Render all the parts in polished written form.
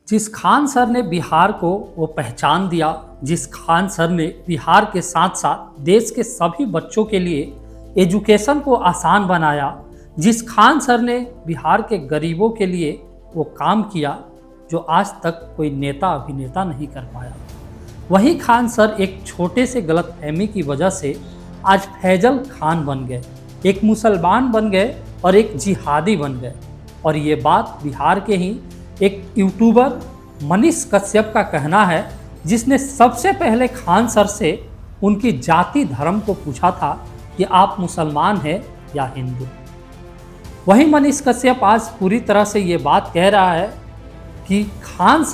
जिस खान सर ने बिहार को वो पहचान दिया, जिस खान सर ने बिहार के साथ साथ देश के सभी बच्चों के लिए एजुकेशन को आसान बनाया, जिस खान सर ने बिहार के गरीबों के लिए वो काम किया जो आज तक कोई नेता अभिनेता नहीं कर पाया, वही खान सर एक छोटे से गलतफहमी की वजह से आज फैजल खान बन गए, एक मुसलमान बन गए और एक जिहादी बन गए। और ये बात बिहार के ही एक यूट्यूबर मनीष कश्यप का कहना है, जिसने सबसे पहले खान सर से उनकी जाति धर्म को पूछा था कि आप मुसलमान हैं या हिंदू। वही मनीष कश्यप आज पूरी तरह से ये बात कह रहा है कि खान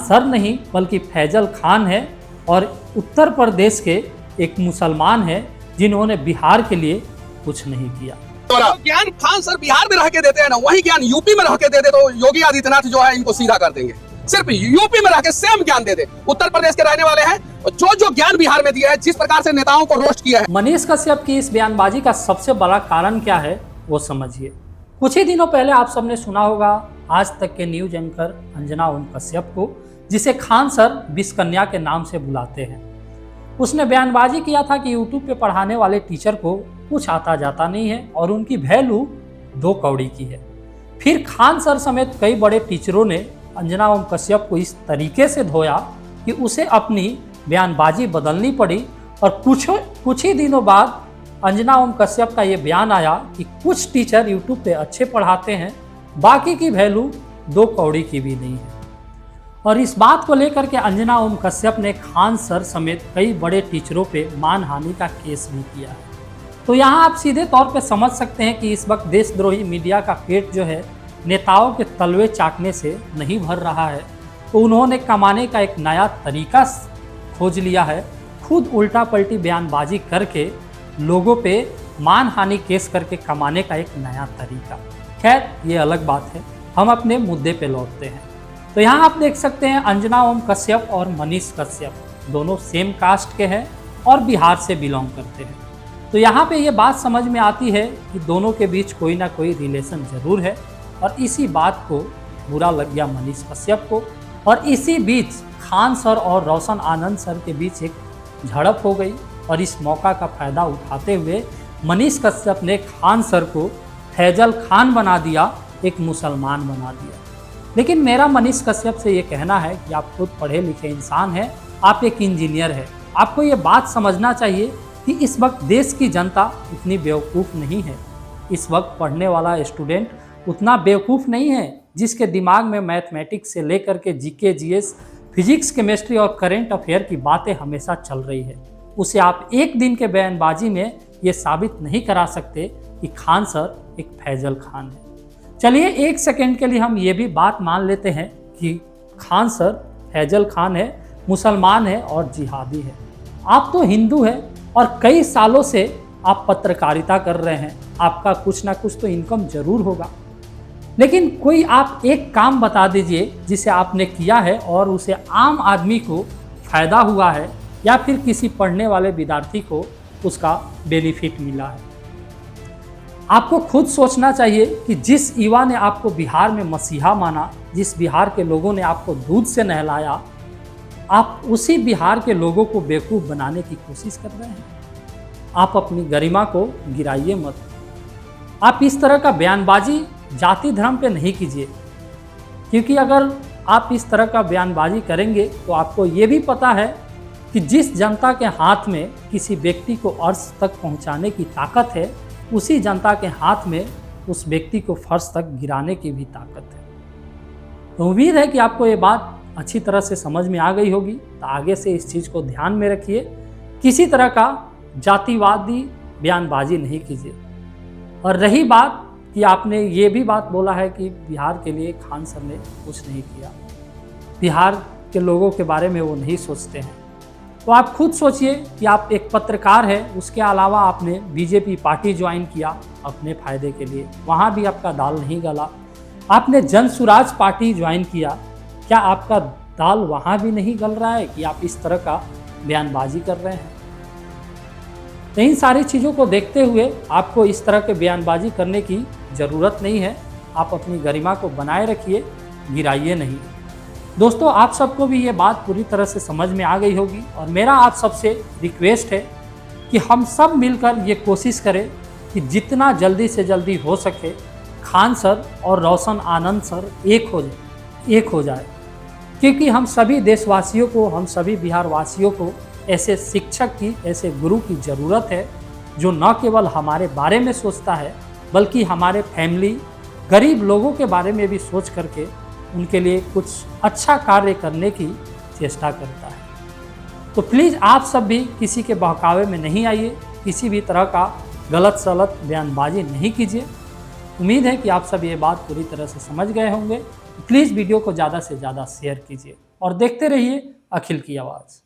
सर नहीं बल्कि फैजल खान है और उत्तर प्रदेश के एक मुसलमान है जिन्होंने बिहार के लिए कुछ नहीं किया। तो ज्ञान खान सर बिहार में रह के देते हैं ना, वही ज्ञान यूपी में रह के दे दे तो योगी आदित्यनाथ जो है इनको सीधा कर देंगे। सिर्फ यूपी में रह के सेम ज्ञान दे दे। उत्तर प्रदेश के रहने वाले हैं, जो ज्ञान बिहार में दिया है, जिस प्रकार से नेताओं को रोस्ट किया है। मनीष कश्यप की इस बयानबाजी का सबसे बड़ा कारण क्या है वो समझिए। कुछ ही दिनों पहले आप सबने सुना होगा आज तक के न्यूज एंकर अंजना ओम कश्यप को, जिसे खान सर विश्वकन्या के नाम से बुलाते हैं। उसने बयानबाजी किया था कि यूट्यूब पे पढ़ाने वाले टीचर को कुछ आता जाता नहीं है और उनकी वैल्यू 2 कौड़ी की है। फिर खान सर समेत कई बड़े टीचरों ने अंजना ओम कश्यप को इस तरीके से धोया कि उसे अपनी बयानबाजी बदलनी पड़ी और कुछ ही दिनों बाद अंजना ओम कश्यप का ये बयान आया कि कुछ टीचर यूट्यूब पे अच्छे पढ़ाते हैं, बाकी की वैल्यू 2 कौड़ी की भी नहीं है। और इस बात को लेकर के अंजना ओम कश्यप ने खान सर समेत कई बड़े टीचरों पे मानहानि का केस भी किया है। तो यहाँ आप सीधे तौर पे समझ सकते हैं कि इस वक्त देशद्रोही मीडिया का पेट जो है नेताओं के तलवे चाटने से नहीं भर रहा है, तो उन्होंने कमाने का एक नया तरीका खोज लिया है, खुद उल्टा पलटी बयानबाजी करके लोगों पे मानहानि केस करके कमाने का एक नया तरीका। खैर ये अलग बात है, हम अपने मुद्दे पे लौटते हैं। तो यहाँ आप देख सकते हैं अंजना ओम कश्यप और मनीष कश्यप दोनों सेम कास्ट के हैं और बिहार से बिलोंग करते हैं। तो यहाँ पे ये बात समझ में आती है कि दोनों के बीच कोई ना कोई रिलेशन ज़रूर है और इसी बात को बुरा लग गया मनीष कश्यप को। और इसी बीच खान सर और रोशन आनंद सर के बीच एक झड़प हो गई और इस मौका का फ़ायदा उठाते हुए मनीष कश्यप ने खान सर को फैजल खान बना दिया, एक मुसलमान बना दिया। लेकिन मेरा मनीष कश्यप से ये कहना है कि आप खुद पढ़े लिखे इंसान हैं, आप एक इंजीनियर हैं, आपको ये बात समझना चाहिए कि इस वक्त देश की जनता इतनी बेवकूफ़ नहीं है। इस वक्त पढ़ने वाला स्टूडेंट उतना बेवकूफ़ नहीं है जिसके दिमाग में मैथमेटिक्स से लेकर के जीके जीएस, फिजिक्स, केमिस्ट्री और करंट अफेयर की बातें हमेशा चल रही है। उसे आप एक दिन के बयानबाजी में ये साबित नहीं करा सकते कि खान सर एक फैजल खान है। चलिए एक सेकेंड के लिए हम ये भी बात मान लेते हैं कि खान सर फैजल खान है, मुसलमान है और जिहादी है। आप तो हिंदू हैं और कई सालों से आप पत्रकारिता कर रहे हैं, आपका कुछ ना कुछ तो इनकम जरूर होगा। लेकिन कोई आप एक काम बता दीजिए जिसे आपने किया है और उसे आम आदमी को फ़ायदा हुआ है या फिर किसी पढ़ने वाले विद्यार्थी को उसका बेनिफिट मिला है। आपको खुद सोचना चाहिए कि जिस युवा ने आपको बिहार में मसीहा माना, जिस बिहार के लोगों ने आपको दूध से नहलाया, आप उसी बिहार के लोगों को बेवकूफ़ बनाने की कोशिश कर रहे हैं। आप अपनी गरिमा को गिराइए मत। आप इस तरह का बयानबाजी जाति धर्म पे नहीं कीजिए, क्योंकि अगर आप इस तरह का बयानबाजी करेंगे तो आपको ये भी पता है कि जिस जनता के हाथ में किसी व्यक्ति को अर्श तक पहुंचाने की ताकत है, उसी जनता के हाथ में उस व्यक्ति को फर्श तक गिराने की भी ताकत है। तो उम्मीद है कि आपको ये बात अच्छी तरह से समझ में आ गई होगी। तो आगे से इस चीज़ को ध्यान में रखिए, किसी तरह का जातिवादी बयानबाजी नहीं कीजिए। और रही बात कि आपने ये भी बात बोला है कि बिहार के लिए खान सर ने कुछ नहीं किया, बिहार के लोगों के बारे में वो नहीं सोचते हैं, तो आप खुद सोचिए कि आप एक पत्रकार हैं, उसके अलावा आपने बीजेपी पार्टी ज्वाइन किया अपने फ़ायदे के लिए, वहाँ भी आपका दाल नहीं गला। आपने जन सुराज पार्टी ज्वाइन किया, क्या आपका दाल वहाँ भी नहीं गल रहा है कि आप इस तरह का बयानबाजी कर रहे हैं? तो इन सारी चीज़ों को देखते हुए आपको इस तरह के बयानबाजी करने की ज़रूरत नहीं है। आप अपनी गरिमा को बनाए रखिए, गिराइए नहीं। दोस्तों, आप सबको भी ये बात पूरी तरह से समझ में आ गई होगी और मेरा आप सबसे रिक्वेस्ट है कि हम सब मिलकर ये कोशिश करें कि जितना जल्दी से जल्दी हो सके खान सर और रोशन आनंद सर एक हो जाए, क्योंकि हम सभी देशवासियों को, हम सभी बिहार वासियों को ऐसे शिक्षक की, ऐसे गुरु की ज़रूरत है जो न केवल हमारे बारे में सोचता है बल्कि हमारे फैमिली, गरीब लोगों के बारे में भी सोच करके उनके लिए कुछ अच्छा कार्य करने की चेष्टा करता है। तो प्लीज़ आप सब भी किसी के बहकावे में नहीं आइए, किसी भी तरह का गलत सलत बयानबाजी नहीं कीजिए। उम्मीद है कि आप सब ये बात पूरी तरह से समझ गए होंगे। प्लीज़ वीडियो को ज़्यादा से ज़्यादा शेयर कीजिए और देखते रहिए अखिल की आवाज़।